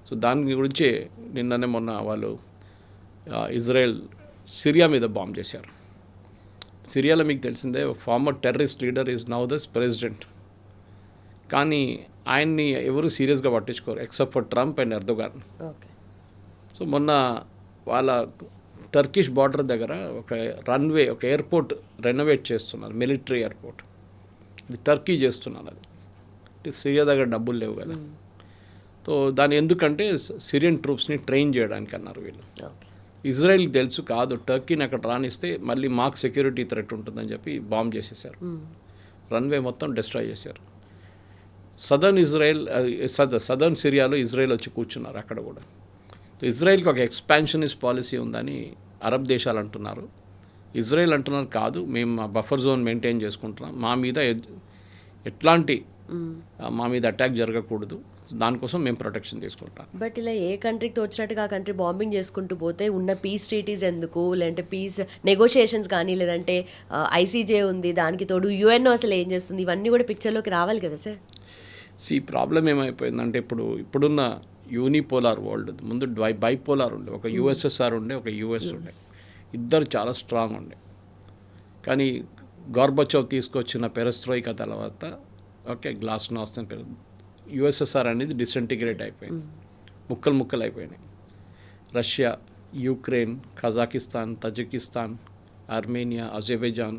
సో దాని గురించి నిన్ననే మొన్న వాళ్ళు ఇజ్రాయెల్ సిరియా మీద బాంబ్ చేశారు. సిరియాలో మీకు తెలిసిందే former terrorist leader is now the president. కానీ ఆయన్ని ఎవరు సీరియస్గా పట్టించుకోరు except for Trump and Erdogan. So మొన్న వాళ్ళ టర్కిష్ బార్డర్ దగ్గర ఒక రన్వే, ఒక ఎయిర్పోర్ట్ రెనోవేట్ చేస్తున్నారు, మిలిటరీ ఎయిర్పోర్ట్. ఇది టర్కీ చేస్తున్నారు. అది సిరియా దగ్గర డబ్బులు లేవు కదా. సో దాని ఎందుకంటే సిరియన్ ట్రూప్స్ని ట్రైన్ చేయడానికి అన్నారు వీళ్ళు. ఇజ్రాయెల్కి తెలుసు కాదు, టర్కీని అక్కడ రానిస్తే మళ్ళీ మాకు సెక్యూరిటీ థ్రెట్ ఉంటుందని చెప్పి బాంబ్ చేసేసారు, రన్వే మొత్తం డిస్ట్రాయ్ చేశారు. సదర్న్ సిరియాలో ఇజ్రాయెల్ వచ్చి కూర్చున్నారు అక్కడ కూడా. ఇజ్రాయెల్కి ఒక ఎక్స్పాన్షనిస్ట్ పాలసీ ఉందని అరబ్ దేశాలు అంటున్నారు. ఇజ్రాయెల్ అంటున్నారు కాదు, మేము మా బఫర్ జోన్ మెయింటైన్ చేసుకుంటున్నాం, మా మీద ఎట్లాంటి మా మీద అటాక్ జరగకూడదు, దానికోసం మేము ప్రొటెక్షన్ తీసుకుంటాం. బట్ ఇలా ఏ కంట్రీకి తోచినట్టుగా ఆ కంట్రీ బాంబింగ్ చేసుకుంటూ పోతే ఉన్న పీస్ ట్రీటీస్ ఎందుకు, లేదంటే పీస్ నెగోషియేషన్స్ కానీ, లేదంటే ఐసీజే ఉంది, దానికి తోడు యుఎన్ఓ అసలు ఏం చేస్తుంది, ఇవన్నీ కూడా పిక్చర్లోకి రావాలి కదా సార్. ప్రాబ్లం ఏమైపోయిందంటే ఇప్పుడున్న యూనిపోలార్ వరల్డ్ ముందు బైపోలార్ ఉండే, ఒక యుఎస్ఎస్ఆర్ ఉండే, ఒక యుఎస్ ఉండే, ఇద్దరు చాలా స్ట్రాంగ్ ఉండే. కానీ గార్బచోవ్ తీసుకొచ్చిన పెరెస్ట్రోయికా తర్వాత ఓకే గ్లాస్నోస్ట్ అని యుఎస్ఎస్ఆర్ అనేది డిసెంటిగ్రేట్ అయిపోయింది, ముక్కలు అయిపోయినాయి. Russia, Ukraine, Kazakhstan, Tajikistan, Armenia, Azerbaijan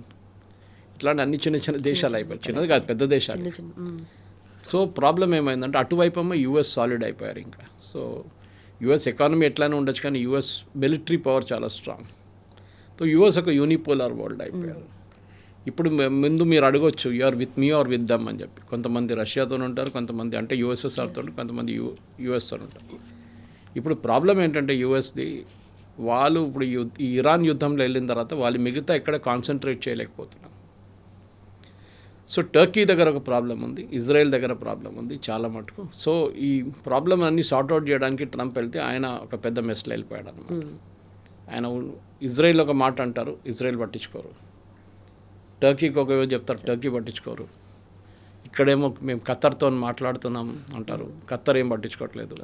ఇట్లాంటి అన్ని చిన్న దేశాలు అయిపోయాయి. చిన్నది కాదు, పెద్ద దేశాలు. సో ప్రాబ్లం ఏమైందంటే అటువైపు ఏమో యుఎస్ సాలిడ్ అయిపోయారు ఇంకా. సో యుఎస్ ఎకానమీ ఎట్లానే ఉండొచ్చు, కానీ యుఎస్ మిలిటరీ పవర్ చాలా స్ట్రాంగ్. సో యుఎస్ ఒక యూనిపోలార్ వరల్డ్ అయిపోయారు. ఇప్పుడు ముందు మీరు అడగొచ్చు you are with me or with them అని చెప్పి. కొంతమంది రష్యాతో ఉంటారు, కొంతమంది అంటే యుఎస్ఎస్ఆర్తో, కొంతమంది యుఎస్తో ఉంటారు. ఇప్పుడు ప్రాబ్లం ఏంటంటే యుఎస్ది వాళ్ళు ఇప్పుడు ఈ ఇరాన్ యుద్ధంలో వెళ్ళిన తర్వాత వాళ్ళు మిగతా ఎక్కడ కాన్సన్ట్రేట్ చేయలేకపోతున్నారు. సో టర్కీ దగ్గర ఒక ప్రాబ్లం ఉంది, ఇజ్రాయెల్ దగ్గర ప్రాబ్లం ఉంది చాలా మటుకు. సో ఈ ప్రాబ్లం అన్ని సార్ట్అవుట్ చేయడానికి ట్రంప్ వెళ్తే ఆయన ఒక పెద్ద మెస్లో వెళ్ళిపోయాడు అనమాట. ఆయన ఇజ్రాయెల్ ఒక మాట అంటారు, ఇజ్రాయెల్ పట్టించుకోరు. టర్కీకి ఒక చెప్తారు, టర్కీ పట్టించుకోరు. ఇక్కడేమో మేము ఖత్తర్తో మాట్లాడుతున్నాం అంటారు, ఖత్తర్ ఏం పట్టించుకోవట్లేదు.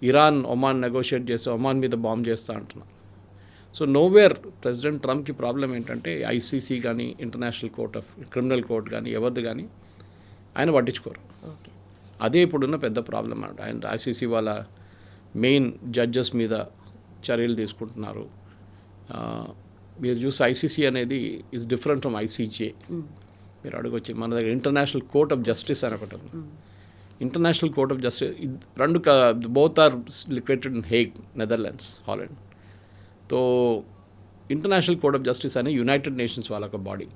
ఇరాన్ ఒమాన్ నెగోషియేట్ చేసి ఒమాన్ మీద బాంబ్ చేస్తా అంటున్నారు. సో నోవేర్ ప్రెసిడెంట్ ట్రంప్కి ప్రాబ్లం ఏంటంటే ఐసీసీ కానీ, international Court of criminal court కానీ, ఎవరిది కానీ ఆయన పట్టించుకోరు. అదే ఇప్పుడున్న పెద్ద ప్రాబ్లం అన్నమాట. ఆయన ఐసీసీ వాళ్ళ మెయిన్ జడ్జెస్ మీద చర్యలు తీసుకుంటున్నారు. మీరు చూస్తే ఐసీసీ అనేది ఈజ్ డిఫరెంట్ ఫ్రమ్ ఐసీజే. మీరు అడగొచ్చి మన దగ్గర ఇంటర్నేషనల్ కోర్ట్ ఆఫ్ జస్టిస్ అని ఒకటి ఉంది. ఇంటర్నేషనల్ కోర్ట్ ఆఫ్ జస్టిస్ రెండు both are located in Hague, Netherlands, Holland. So International Court of Justice అనే యునైటెడ్ నేషన్స్ వాళ్ళ ఒక బాడీ.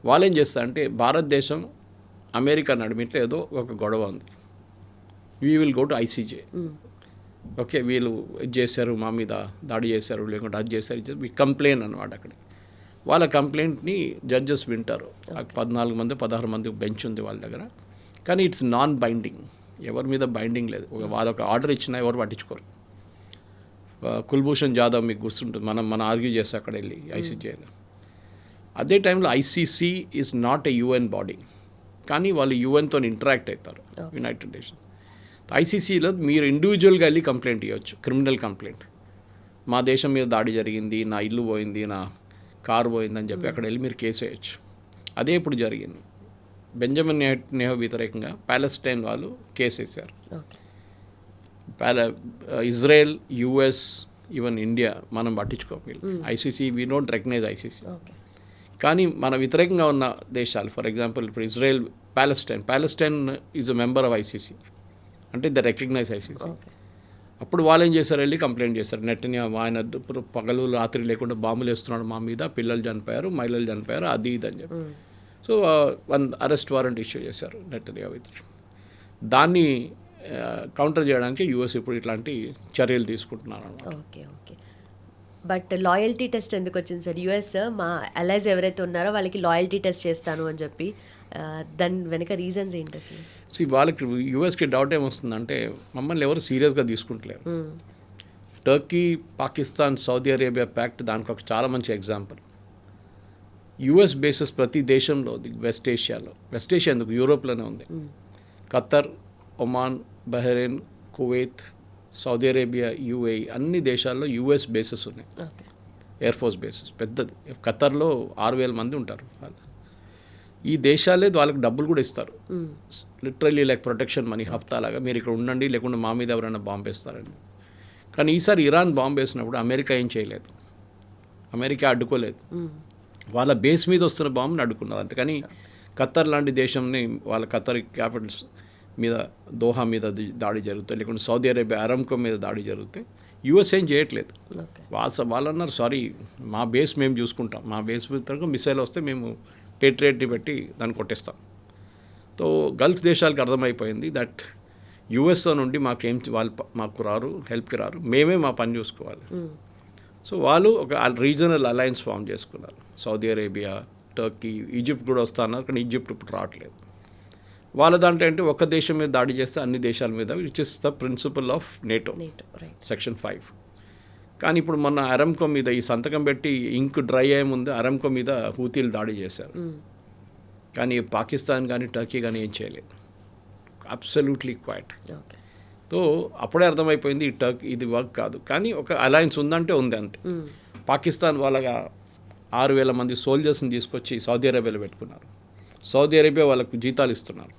వాళ్ళు ఏం చేస్తారంటే భారతదేశం అమెరికా నడిమిట్లో ఏదో ఒక గొడవ ఉంది, we will go to ICJ. Okay వీళ్ళు ఇది చేశారు, మా మీద దాడి చేశారు, లేకుంటే అది చేశారు, వి కంప్లైంట్ అనమాట. అక్కడ వాళ్ళ కంప్లైంట్ని జడ్జెస్ వింటారు. 14 మంది 16 మంది బెంచ్ ఉంది వాళ్ళ దగ్గర. కానీ ఇట్స్ నాన్ బైండింగ్, ఎవరి మీద బైండింగ్ లేదు. వాళ్ళొక ఆర్డర్ ఇచ్చినా ఎవరు పట్టించుకోరు. కుల్భూషణ్ జాదవ్ మీకు గుర్తుంటుంది, మన ఆర్గ్యూ చేస్తే అక్కడ వెళ్ళి ఐసీజేలో. అదే టైంలో ICC is not a UN body, కానీ వాళ్ళు యూఎన్తో ఇంటరాక్ట్ అవుతారు, యునైటెడ్ నేషన్స్. ఐసీసీలో మీరు ఇండివిజువల్గా వెళ్ళి కంప్లైంట్ ఇవ్వచ్చు, క్రిమినల్ కంప్లైంట్. మా దేశం మీద దాడి జరిగింది, నా ఇల్లు పోయింది, నా కారు పోయిందని చెప్పి అక్కడ వెళ్ళి మీరు కేసు వేయచ్చు. అదే ఇప్పుడు జరిగింది. బెంజమిన్ నెహ్రూ వ్యతిరేకంగా ప్యాలెస్టైన్ వాళ్ళు కేసు వేశారు. ఇజ్రాయెల్, యుఎస్, ఈవెన్ ఇండియా మనం పట్టించుకోవాలి. ICC we don't recognise ICC. కానీ మన వ్యతిరేకంగా ఉన్న దేశాలు, ఫర్ ఎగ్జాంపుల్ ఇప్పుడు Israel, Palestine is a member of ICC, అంటే ద రికగ్నైజ్ ఐసీసీ. అప్పుడు వాళ్ళు ఏం చేశారు, వెళ్ళి కంప్లైంట్ చేశారు, నెటన్యాహు ఆయన పగలు రాత్రి లేకుండా బాంబులు వేస్తున్నాడు మా మీద, పిల్లలు చనిపోయారు, మహిళలు చనిపోయారు, అది ఇది అని చెప్పి. సో అరెస్ట్ వారెంట్ ఇష్యూ చేశారు నెటన్యాహు వ్యతిరేకంగా. దాన్ని కౌంటర్ చేయడానికి యూఎస్ ఇప్పుడు ఇట్లాంటి చర్యలు తీసుకుంటున్నారు అన్నమాట. ఓకే. బట్ లాయల్టీ టెస్ట్ ఎందుకు వచ్చింది సార్? యూఎస్ మా అలైజ్ ఎవరైతే ఉన్నారో వాళ్ళకి లాయల్టీ టెస్ట్ చేస్తాను అని చెప్పి, దాని వెనక రీజన్స్ ఏంటి అసలు? వాళ్ళకి యూఎస్కి డౌట్ ఏమొస్తుందంటే మమ్మల్ని ఎవరు సీరియస్గా తీసుకుంటలేరు. Turkey, Pakistan, Saudi Arabia pact దానికి ఒక చాలా మంచి ఎగ్జాంపుల్. యుఎస్ బేసెస్ ప్రతి దేశంలో, వెస్ట్ ఏషియా ఎందుకు, యూరోప్లోనే ఉంది. Khattar, Oman, Bahrain, Kuwait, Saudi Arabia, UAE అన్ని దేశాల్లో యుఎస్ బేసెస్ ఉన్నాయి, ఎయిర్ ఫోర్స్ బేసెస్ పెద్దది. ఖత్తర్లో 6,000 మంది ఉంటారు. ఈ దేశాలే వాళ్ళకి డబ్బులు కూడా ఇస్తారు, లిటరల్లీ లైక్ ప్రొటెక్షన్ మనీ, హఫ్తాలాగా మీరు ఇక్కడ ఉండండి, లేకుంటే మా మీద ఎవరైనా బాంబు వేస్తారండి. కానీ ఈసారి ఇరాన్ బాంబు వేసినప్పుడు అమెరికా ఏం చేయలేదు, అమెరికా అడ్డుకోలేదు. వాళ్ళ బేస్ మీద వస్తున్న బాంబుని అడ్డుకున్నారు. అంతేకాని ఖత్తర్ లాంటి దేశంని, వాళ్ళ ఖత్తర్ క్యాపిటల్స్ మీద, దోహా మీద దాడి జరుగుతాయి, లేకుంటే సౌదీ అరేబియా అరామ్కో మీద దాడి జరుగుతాయి, యూఎస్ ఏం చేయట్లేదు. వాళ్ళు అన్నారు, సారీ మా బేస్ మేము చూసుకుంటాం, మా బేస్ మీద మిసైల్ వస్తే మేము పేట్రియట్ని పెట్టి దాన్ని కొట్టేస్తాం. సో గల్ఫ్ దేశాలకు అర్థమైపోయింది దట్ యూఎస్తో నుండి మాకు రారు, హెల్ప్కి రారు, మేమే మా పని చూసుకోవాలి. సో వాళ్ళు ఒక రీజనల్ అలయన్స్ ఫామ్ చేసుకున్నారు. సౌదీ అరేబియా, టర్కీ, ఈజిప్ట్ కూడా వస్తున్నారు, కానీ ఈజిప్ట్ ఇప్పుడు రావట్లేదు. వాళ్ళ దాంట్లో అంటే ఒక దేశం మీద దాడి చేస్తే అన్ని దేశాల మీద, which is the principle of NATO, section 5. కానీ ఇప్పుడు మొన్న అరామ్కో మీద ఈ సంతకం పెట్టి ఇంక్ డ్రై అయ్యే ముందు అరామ్కో మీద హూతీలు దాడి చేశారు. కానీ పాకిస్తాన్ కానీ టర్కీ కానీ ఏం చేయలేదు, అబ్సల్యూట్లీ క్వైట్. సో అప్పుడే అర్థమైపోయింది ఇది వర్క్ కాదు. కానీ ఒక అలయన్స్ ఉందంటే ఉంది అంతే. పాకిస్తాన్ వాళ్ళగా 6,000 మంది సోల్జర్స్ని తీసుకొచ్చి సౌదీ అరేబియాలో పెట్టుకున్నారు. సౌదీ అరేబియా వాళ్ళకు జీతాలు ఇస్తున్నారు,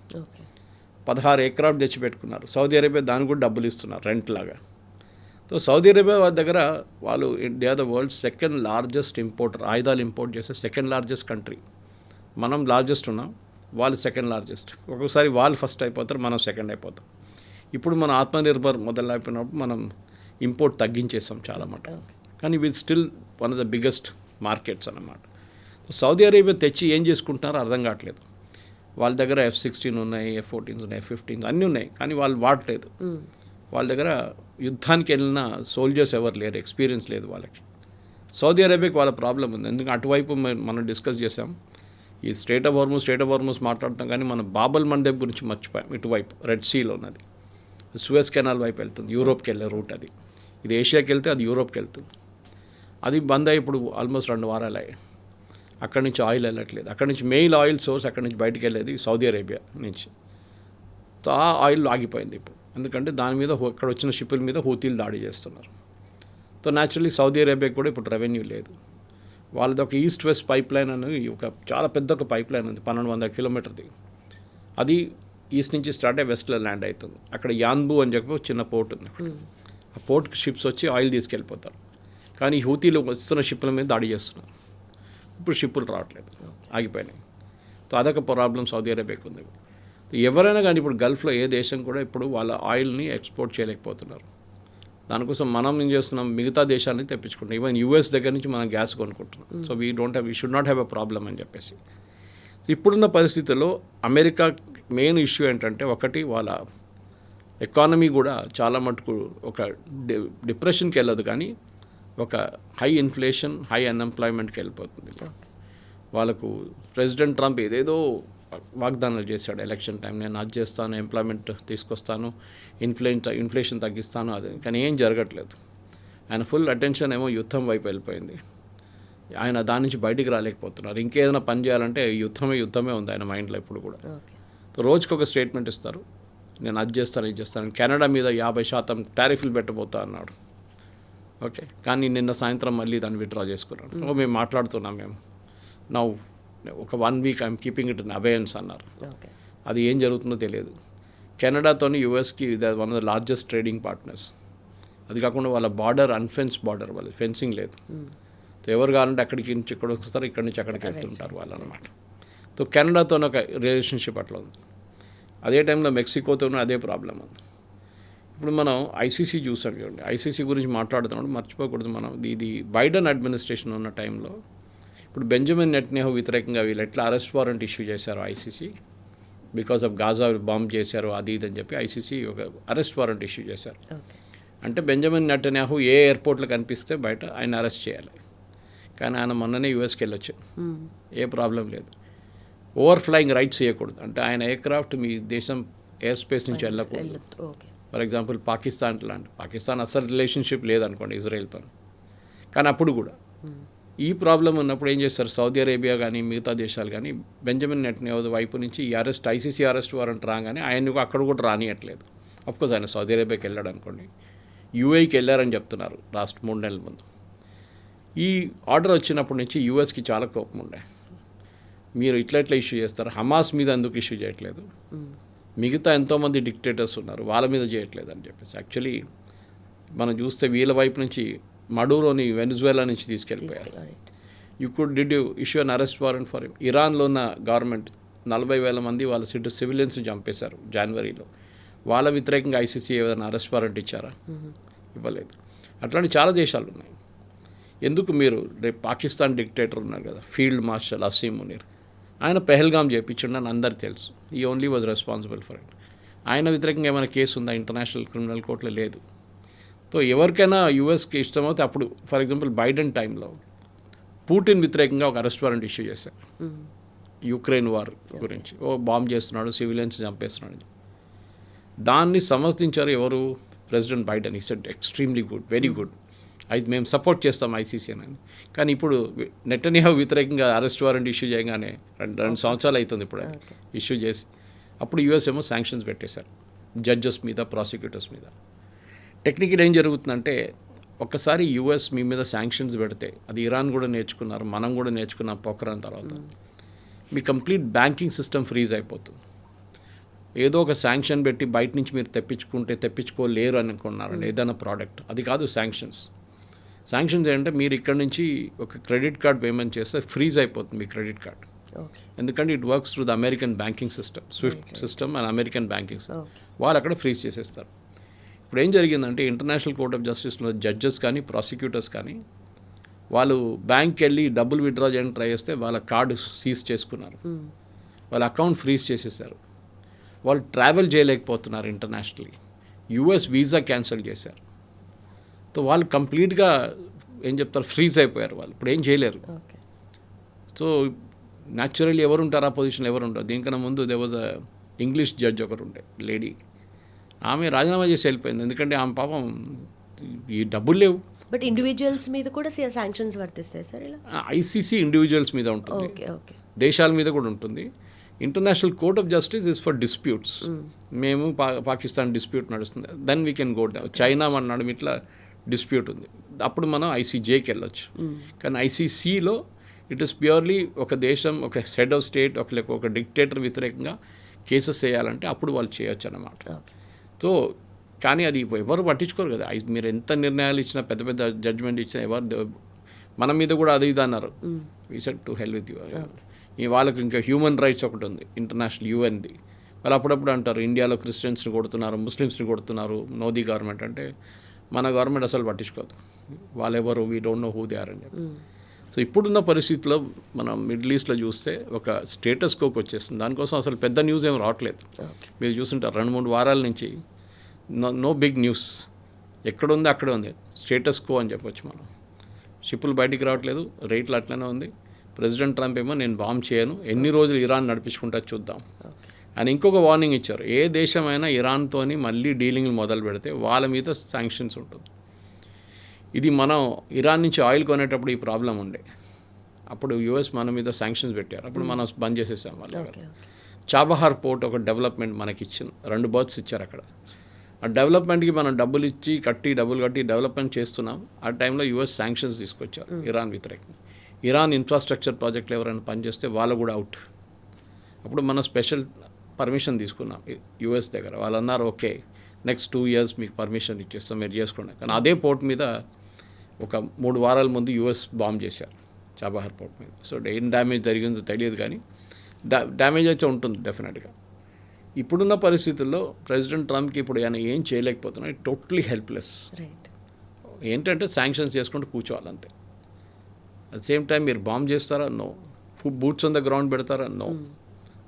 16 ఎకరాలు తెచ్చి పెట్టుకున్నారు. సౌదీ అరేబియా దానికి కూడా డబ్బులు ఇస్తున్నారు రెంట్ లాగా. సో సౌదీ అరేబియా వాళ్ళ దగ్గర వాళ్ళు they are the world's second largest importer, ఆయుధాలు ఇంపోర్ట్ చేసే సెకండ్ లార్జెస్ట్ కంట్రీ. మనం లార్జెస్ట్ ఉన్నాం, వాళ్ళు సెకండ్ లార్జెస్ట్. ఒక్కొక్కసారి వాళ్ళు ఫస్ట్ అయిపోతారు, మనం సెకండ్ అయిపోతాం. ఇప్పుడు మన ఆత్మనిర్భర్ మొదలైపోయినప్పుడు మనం ఇంపోర్ట్ తగ్గించేసాం చాలా మటుకు, కానీ with still one of the biggest markets అన్నమాట. సౌదీ అరేబియా తెచ్చి ఏం చేసుకుంటున్నారో అర్థం కావట్లేదు. వాళ్ళ దగ్గర F-16 ఉన్నాయి, F-14 ఉన్నాయి, F-15 అన్నీ ఉన్నాయి, కానీ వాళ్ళు వాడలేదు. వాళ్ళ దగ్గర యుద్ధానికి వెళ్ళిన సోల్జర్స్ ఎవరు లేరు, ఎక్స్పీరియన్స్ లేదు వాళ్ళకి. సౌదీ అరేబియాకి వాళ్ళ ప్రాబ్లం ఉంది. ఎందుకంటే అటువైపు మనం డిస్కస్ చేసాం, ఈ స్ట్రైట్ ఆఫ్ హార్మూజ్ మాట్లాడతాం, కానీ మనం బాబల్ మండేబ్ గురించి మర్చిపోయాం. ఇటువైపు రెడ్ సీలో ఉన్నది, సూయజ్ కెనాల్ వైపు వెళ్తుంది, యూరోప్కి వెళ్ళే రూట్ అది. ఇది ఏషియాకి వెళ్తే అది యూరోప్కి వెళ్తుంది. అది బంద్ అయ్యి ఇప్పుడు ఆల్మోస్ట్ 2 వారాలు అయ్యాయి. అక్కడి నుంచి ఆయిల్ వెళ్ళట్లేదు. అక్కడి నుంచి మెయిన్ ఆయిల్ సోర్స్ అక్కడి నుంచి బయటికి వెళ్ళేది సౌదీ అరేబియా నుంచి. సో ఆ ఆయిల్ ఆగిపోయింది ఇప్పుడు, ఎందుకంటే దాని మీద అక్కడ వచ్చిన షిప్పుల మీద హూతీలు దాడి చేస్తున్నారు. సో న్యాచురల్లీ సౌదీ అరేబియాకి కూడా ఇప్పుడు రెవెన్యూ లేదు. వాళ్ళది ఒక ఈస్ట్ వెస్ట్ పైప్ లైన్ అనేది ఒక చాలా పెద్ద ఒక పైప్ లైన్ ఉంది, 1,200 కిలోమీటర్ది. అది ఈస్ట్ నుంచి స్టార్ట్ అయ్యి వెస్ట్లో ల్యాండ్ అవుతుంది. అక్కడ యాన్బు అని చెప్పి చిన్న పోర్ట్ ఉంది. అక్కడ ఆ పోర్ట్కి షిప్స్ వచ్చి ఆయిల్ తీసుకెళ్ళిపోతారు. కానీ హూతీలు వస్తున్న షిప్పుల మీద దాడి చేస్తున్నారు. ఇప్పుడు షిప్పులు రావట్లేదు, ఆగిపోయినాయి. సో అదొక ప్రాబ్లం సౌదీ అరేబియాకి ఉంది. ఎవరైనా కానీ ఇప్పుడు గల్ఫ్లో ఏ దేశం కూడా ఇప్పుడు వాళ్ళ ఆయిల్ని ఎక్స్పోర్ట్ చేయలేకపోతున్నారు. దానికోసం మనం ఏం చేస్తున్నాం, మిగతా దేశాలని తెప్పించుకుంటాం. ఈవెన్ యూఎస్ దగ్గర నుంచి మనం గ్యాస్ కొనుక్కుంటున్నాం. So we should not have a problem అని చెప్పేసి. ఇప్పుడున్న పరిస్థితుల్లో అమెరికా మెయిన్ ఇష్యూ ఏంటంటే, ఒకటి వాళ్ళ ఎకానమీ కూడా చాలా మటుకు ఒక డిప్రెషన్కి వెళ్ళదు, కానీ ఒక హై ఇన్ఫ్లేషన్, హై అన్ఎంప్లాయ్మెంట్కి వెళ్ళిపోతుంది. వాళ్ళకు ప్రెసిడెంట్ ట్రంప్ ఏదేదో వాగ్దానాలు చేశాడు ఎలక్షన్ టైం, నేను అది చేస్తాను, ఎంప్లాయ్మెంట్ తీసుకొస్తాను, ఇన్ఫ్లేషన్ తగ్గిస్తాను, అది కానీ ఏం జరగట్లేదు. ఆయన ఫుల్ అటెన్షన్ ఏమో యుద్ధం వైపు వెళ్ళిపోయింది. ఆయన దాని నుంచి బయటికి రాలేకపోతున్నారు. ఇంకేదైనా పని చేయాలంటే యుద్ధమే ఉంది ఆయన మైండ్లో ఇప్పుడు కూడా. రోజుకి ఒక స్టేట్మెంట్ ఇస్తారు, నేను అది చేస్తాను, ఇది చేస్తాను. కెనడా మీద 50% టారిఫ్లు పెట్టబోతా అన్నాడు. ఓకే, కానీ నిన్న సాయంత్రం మళ్ళీ దాన్ని విత్డ్రా చేసుకున్నాడు. మేము మాట్లాడుతున్నాం, మేము నౌ ఒక 1 week I'm keeping it in abeyance అన్నారు. అది ఏం జరుగుతుందో తెలియదు. కెనడాతోని యూఎస్కి one of the largest trading partners. అది కాకుండా వాళ్ళ బార్డర్ అన్ఫెన్స్ బార్డర్, వాళ్ళ ఫెన్సింగ్ లేదు. సో ఎవరు కావాలంటే అక్కడికి నుంచి ఇక్కడ వస్తారు, ఇక్కడి నుంచి అక్కడికి వెళ్తుంటారు వాళ్ళు అనమాట. సో కెనడాతో ఒక రిలేషన్షిప్ అట్లా ఉంది. అదే టైంలో మెక్సికోతోనూ అదే ప్రాబ్లం ఉంది. ఇప్పుడు మనం ఐసీసీ చూసాం చూడండి. ఐసీసీ గురించి మాట్లాడుతున్నప్పుడు మర్చిపోకూడదు మనం, ఇది బైడెన్ అడ్మినిస్ట్రేషన్ ఉన్న టైంలో ఇప్పుడు బెంజమిన్ నెటన్యాహు వ్యతిరేకంగా వీళ్ళు ఎట్లా అరెస్ట్ వారెంట్ ఇష్యూ చేశారు ICC, because of Gaza bomb చేశారు అది ఇది అని చెప్పి ఐసీసీ ఒక అరెస్ట్ వారెంట్ ఇష్యూ చేశారు. అంటే బెంజమిన్ నెటన్యాహు ఏ ఎయిర్పోర్ట్లో కనిపిస్తే బయట ఆయన అరెస్ట్ చేయాలి. కానీ ఆయన మొన్ననే యూఎస్కి వెళ్ళొచ్చు, ఏ ప్రాబ్లం లేదు. ఓవర్ ఫ్లయింగ్ రైట్స్ చేయకూడదు, అంటే ఆయన ఎయిర్క్రాఫ్ట్ మీ దేశం ఎయిర్ స్పేస్ నుంచి వెళ్ళకూడదు. ఫర్ ఎగ్జాంపుల్ పాకిస్తాన్ అసలు రిలేషన్షిప్ లేదనుకోండి ఇజ్రాయెల్తో, కానీ అప్పుడు కూడా ఈ ప్రాబ్లం ఉన్నప్పుడు ఏం చేస్తారు సౌదీ అరేబియా కానీ మిగతా దేశాలు కానీ బెంజమిన్ నెటన్యాహు వైపు నుంచి ఈ ఐసీసీ అరెస్ట్ వారెంట్ రాగానే ఆయనకు అక్కడ కూడా రానియట్లేదు. అఫ్కోర్స్ ఆయన సౌదీ అరేబియాకి వెళ్ళాడు అనుకోండి, యూఏకి వెళ్ళారని చెప్తున్నారు లాస్ట్ 3 నెలల ముందు. ఈ ఆర్డర్ వచ్చినప్పటి నుంచి యూఎస్కి చాలా కోపం ఉండే, మీరు ఇట్లా ఇష్యూ చేస్తారు, హమాస్ మీద ఎందుకు ఇష్యూ చేయట్లేదు, మిగతా ఎంతోమంది డిక్టేటర్స్ ఉన్నారు వాళ్ళ మీద చేయట్లేదు అని చెప్పేసి. యాక్చువల్లీ మనం చూస్తే వీళ్ళ వైపు నుంచి మడూరోని వెనిజువేలా నుంచి తీసుకెళ్ళిపోయారు. Did you issue an arrest warrant for him. ఇరాన్లో ఉన్న గవర్నమెంట్ 40,000 మంది వాళ్ళ సివిలియన్స్ని చంపేశారు జనవరిలో. వాళ్ళ వ్యతిరేకంగా ఐసీసీ ఏదైనా అరెస్ట్ వారెంట్ ఇచ్చారా? ఇవ్వలేదు. అట్లాంటి చాలా దేశాలు ఉన్నాయి. ఎందుకు మీరు రేపు పాకిస్తాన్ డిక్టేటర్ ఉన్నారు కదా, ఫీల్డ్ మార్షల్ అసీం మునీర్, ఆయన పెహల్గాం చేయించుండని అందరికీ తెలుసు. ఈ only was responsible for it. ఆయన వ్యతిరేకంగా ఏమైనా కేసు ఉందా ఇంటర్నేషనల్ క్రిమినల్ కోర్టులో? లేదు. సో ఎవరికైనా యూఎస్కి ఇష్టమైతే అప్పుడు ఫర్ ఎగ్జాంపుల్ బైడెన్ టైంలో పుటిన్ వ్యతిరేకంగా ఒక అరెస్ట్ వారెంట్ ఇష్యూ చేశారు యుక్రెయిన్ వార్ గురించి. బాంబ్ చేస్తున్నాడు, సివిలియన్స్ చంపేస్తున్నాడు. దాన్ని సమర్థించారు ఎవరు? President Biden. He said extremely good, very good, మేము సపోర్ట్ చేస్తాం ఐసీసీ అని. కానీ ఇప్పుడు నెటన్యాహు వ్యతిరేకంగా అరెస్ట్ వారెంట్ ఇష్యూ చేయగానే 2 సంవత్సరాలు అవుతుంది ఇప్పుడు ఇష్యూ చేసి. అప్పుడు యూఎస్ ఏమో శాంక్షన్స్ పెట్టేశారు జడ్జెస్ మీద, ప్రాసిక్యూటర్స్ మీద. టెక్నికల్ ఏం జరుగుతుందంటే ఒక్కసారి యూఎస్ మీ మీద శాంక్షన్స్ పెడితే, అది ఇరాన్ కూడా నేర్చుకున్నారు, మనం కూడా నేర్చుకున్నాం పోఖరాన్ తర్వాత, మీ కంప్లీట్ బ్యాంకింగ్ సిస్టమ్ ఫ్రీజ్ అయిపోతుంది. ఏదో ఒక శాంక్షన్ పెట్టి బయట నుంచి మీరు తెప్పించుకోలేరు అనుకున్నారండి ఏదైనా ప్రోడక్ట్, అది కాదు శాంక్షన్స్. శాంక్షన్స్ ఏంటంటే మీరు ఇక్కడ నుంచి ఒక క్రెడిట్ కార్డ్ పేమెంట్ చేస్తే ఫ్రీజ్ అయిపోతుంది మీ క్రెడిట్ కార్డ్. ఎందుకంటే it works through the American banking system, Swift system and American banking system. వాళ్ళు అక్కడ ఫ్రీజ్ చేసేస్తారు. ఇప్పుడు ఏం జరిగిందంటే ఇంటర్నేషనల్ కోర్ట్ ఆఫ్ జస్టిస్లో జడ్జెస్ కానీ ప్రాసిక్యూటర్స్ కానీ వాళ్ళు బ్యాంక్కి వెళ్ళి డబ్బులు విత్డ్రా చేయడానికి ట్రై చేస్తే వాళ్ళ కార్డు సీజ్ చేసుకున్నారు, వాళ్ళ అకౌంట్ ఫ్రీజ్ చేసేసారు. వాళ్ళు ట్రావెల్ చేయలేకపోతున్నారు ఇంటర్నేషనల్లీ. యూఎస్ వీసా క్యాన్సిల్ చేశారు. సో వాళ్ళు కంప్లీట్గా ఏం చెప్తారు, ఫ్రీజ్ అయిపోయారు. వాళ్ళు ఇప్పుడు ఏం చేయలేరు. సో న్యాచురల్లీ ఎవరు ఉంటారు ఆ పొజిషన్లో? ఎవరు ఉంటారు? దీనికన్నా ముందు దే వాజ్ ఇంగ్లీష్ జడ్జ్ ఒకరు ఉండే లేడీ, ఆమె రాజీనామా చేసి వెళ్ళిపోయింది. ఎందుకంటే ఆమె పాపం ఈ డబ్బులు లేవు. బట్ ఇండివిజువల్స్ మీద కూడా శాంక్షన్స్ వర్తిస్తాయి సార్ ఇలా? ఐసీసీ ఇండివిజువల్స్ మీద ఉంటుంది, దేశాల మీద కూడా ఉంటుంది. International Court of Justice is for disputes. మేము పాకిస్తాన్ డిస్ప్యూట్ నడుస్తుంది, then we can go down. China అన్నాడు ఇట్లా డిస్ప్యూట్ ఉంది, అప్పుడు మనం ఐసీజేకి వెళ్ళొచ్చు. కానీ ఐసీసీలో ఇట్ ఈస్ ప్యూర్లీ ఒక దేశం, ఒక హెడ్ ఆఫ్ స్టేట్, ఒక డిక్టేటర్ వ్యతిరేకంగా కేసెస్ చేయాలంటే అప్పుడు వాళ్ళు చేయొచ్చు అన్నమాట. సో కానీ అది ఎవరు పట్టించుకోరు కదా. మీరు ఎంత నిర్ణయాలు ఇచ్చినా, పెద్ద పెద్ద జడ్జ్మెంట్ ఇచ్చినా, మన మీద కూడా అది ఇది అన్నారు. We said to hell with you. వాళ్ళకి ఇంకా హ్యూమన్ రైట్స్ ఒకటి ఉంది ఇంటర్నేషనల్ యూఎన్ది. వాళ్ళు అప్పుడప్పుడు అంటారు ఇండియాలో క్రిస్టియన్స్ని కొడుతున్నారు, ముస్లిమ్స్ని కొడుతున్నారు మోదీ గవర్నమెంట్. అంటే మన గవర్నమెంట్ అసలు పట్టించుకోదు, వాళ్ళెవరు, we don't know who they are అని చెప్పి. సో ఇప్పుడున్న పరిస్థితిలో మనం మిడిల్ ఈస్ట్లో చూస్తే ఒక స్టేటస్ కోకి వచ్చేస్తుంది. దానికోసం అసలు పెద్ద న్యూస్ ఏం రావట్లేదు. మీరు చూస్తుంటారు 2-3 వారాల నుంచి నో బిగ్ న్యూస్. ఎక్కడుంది అక్కడే ఉంది, స్టేటస్ కో అని చెప్పొచ్చు మనం. షిప్పులు బయటికి రావట్లేదు, రేట్లు అట్లనే ఉంది, ప్రెసిడెంట్ ట్రంప్ ఏమో నేను బాంబ్ చేయను, ఎన్ని రోజులు ఇరాన్ నడిపించుకుంటా చూద్దాం ఓకే. అని ఇంకొక వార్నింగ్ ఇచ్చారు. ఏ దేశమైనా ఇరాన్తోని మళ్ళీ డీలింగ్లు మొదలు పెడితే వాళ్ళ మీద శాంక్షన్స్ ఉంటుంది. ఇది మనం ఇరాన్ నుంచి ఆయిల్ కొనేటప్పుడు ఈ ప్రాబ్లం ఉండే, అప్పుడు యుఎస్ మన మీద శాంక్షన్స్ పెట్టారు, అప్పుడు మనం బంద్ చేసేసాం వాళ్ళ దగ్గర. Okay, okay. చాబహార్ పోర్ట్ ఒక డెవలప్మెంట్ మనకి ఇచ్చిన 2 బర్త్స్ ఇచ్చారు అక్కడ. ఆ డెవలప్మెంట్కి మనం డబ్బులు కట్టి డెవలప్మెంట్ చేస్తున్నాం. ఆ టైంలో యుఎస్ శాంక్షన్స్ తీసుకొచ్చారు ఇరాన్ వ్యతిరేకంగా. ఇరాన్ ఇన్ఫ్రాస్ట్రక్చర్ ప్రాజెక్టులు ఎవరైనా పనిచేస్తే వాళ్ళు కూడా అవుట్. అప్పుడు మనం స్పెషల్ పర్మిషన్ తీసుకున్నాం యుఎస్ దగ్గర. వాళ్ళు అన్నారు ఓకే నెక్స్ట్ 2 years మీకు పర్మిషన్ ఇచ్చేస్తాం, మీరు చేసుకోండి. కానీ అదే పోర్ట్ మీద ఒక 3 వారాల ముందు యుఎస్ బాంబ్ చేశారు చాబహార్ పోర్ట్ మీద. సో ఏం డ్యామేజ్ జరిగిందో తెలియదు, కానీ డ్యామేజ్ అయితే ఉంటుంది డెఫినెట్గా. ఇప్పుడున్న పరిస్థితుల్లో ప్రెసిడెంట్ ట్రంప్కి ఇప్పుడు ఆయన ఏం చేయలేకపోతున్నాడు, టోటలీ హెల్ప్లెస్. రైట్. ఏంటంటే శాంక్షన్స్ చేసుకుంటూ కూర్చోవాలంతే. అట్ సేమ్ టైం మీరు బాంబ్ చేస్తారా? No. Boots on the ground పెడతారా? నో.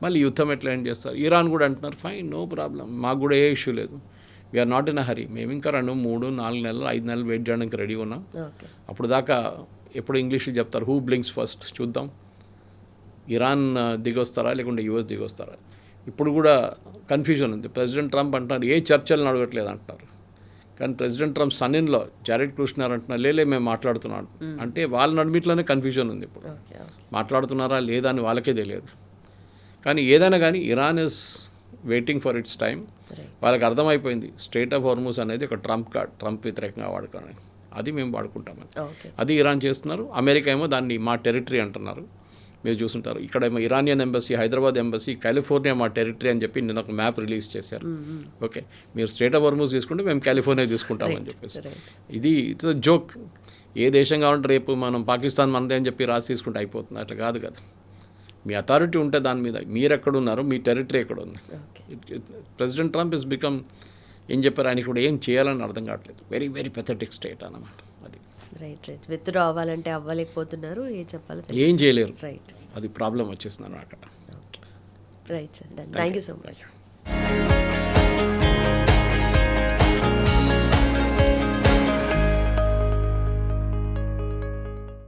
మళ్ళీ యుద్ధం ఎట్లా ఏం చేస్తారు? ఇరాన్ కూడా అంటున్నారు ఫైన్, నో ప్రాబ్లం, మాకు కూడా ఏ ఇష్యూ లేదు, వీఆర్ నాట్ ఇన్ అ హరీ, మేము ఇంకా 2, 3, 4 నెలలు 5 నెలలు వెయిట్ చేయడానికి రెడీ ఉన్నాం. ఓకే. అప్పుడు దాకా ఎప్పుడు ఇంగ్లీష్లో చెప్తారు, హూ బ్లింక్స్ ఫస్ట్ చూద్దాం, ఇరాన్ దిగొస్తారా లేకుంటే యుఎస్ దిగొస్తారా. ఇప్పుడు కూడా కన్ఫ్యూజన్ ఉంది. ప్రెసిడెంట్ ట్రంప్ అంటున్నారు ఏ చర్చలు అడగట్లేదు అంటున్నారు, కానీ ప్రెసిడెంట్ ట్రంప్ సన్నిన్లో జారెడ్ కుష్నర్ అంటున్నారు లేలే మేము మాట్లాడుతున్నాం. అంటే వాళ్ళ నడిమిట్లోనే కన్ఫ్యూజన్ ఉంది ఇప్పుడు, ఓకే, ఓకే. మాట్లాడుతున్నారా లేదా అని వాళ్ళకే తెలియదు. కానీ ఏదైనా కానీ Iran is waiting for it's time. Right. వాళ్ళకి అర్థమైపోయింది స్ట్రెయిట్ ఆఫ్ హార్మూజ్ అనేది ఒక ట్రంప్ కార్డ్, ట్రంప్ వ్యతిరేకంగా వాడుకోవడానికి. అది మేము వాడుకుంటామని ఓకే. అది ఇరాన్ చేస్తున్నారు. అమెరికా ఏమో దాన్ని మా టెరిటరీ అంటున్నారు. మీరు చూసుంటారు ఇక్కడ ఏమో Iranian embassy, Hyderabad embassy, California మా టెరిటరీ అని చెప్పి నిన్న ఒక మ్యాప్ రిలీజ్ చేశారు. ఓకే, మీరు స్ట్రెయిట్ ఆఫ్ హార్మూజ్ తీసుకుంటే మేము కాలిఫోర్నియా తీసుకుంటామని చెప్పేసి. ఇది ఇట్స్ జోక్. ఏ దేశం కావాలంటే రేపు మనం పాకిస్తాన్ మనదే అని చెప్పి రాసి తీసుకుంటే అయిపోతుంది, అట్లా కాదు కదా. మీ అథారిటీ ఉంటే దాని మీద మీరు ఎక్కడున్నారు, మీ టెరిటరీ ఎక్కడ ఉంది. ప్రెసిడెంట్ ట్రంప్ ఇస్ బికమ్ ఏం చెప్పారు, ఆయనకి కూడా ఏం చేయాలని అర్థం కావట్లేదు. వెరీ వెరీ పెథటిక్ స్టేట్ అన్నమాట అది. Right, right. విత్డ్రా అవ్వాలంటే అవ్వలేకపోతున్నారు, ఏం చెప్పాలో ఏం చేయలేరు. రైట్. అది ప్రాబ్లం వచ్చేసింది అక్కడ. Okay. Right sir, thank you so much. Thank you.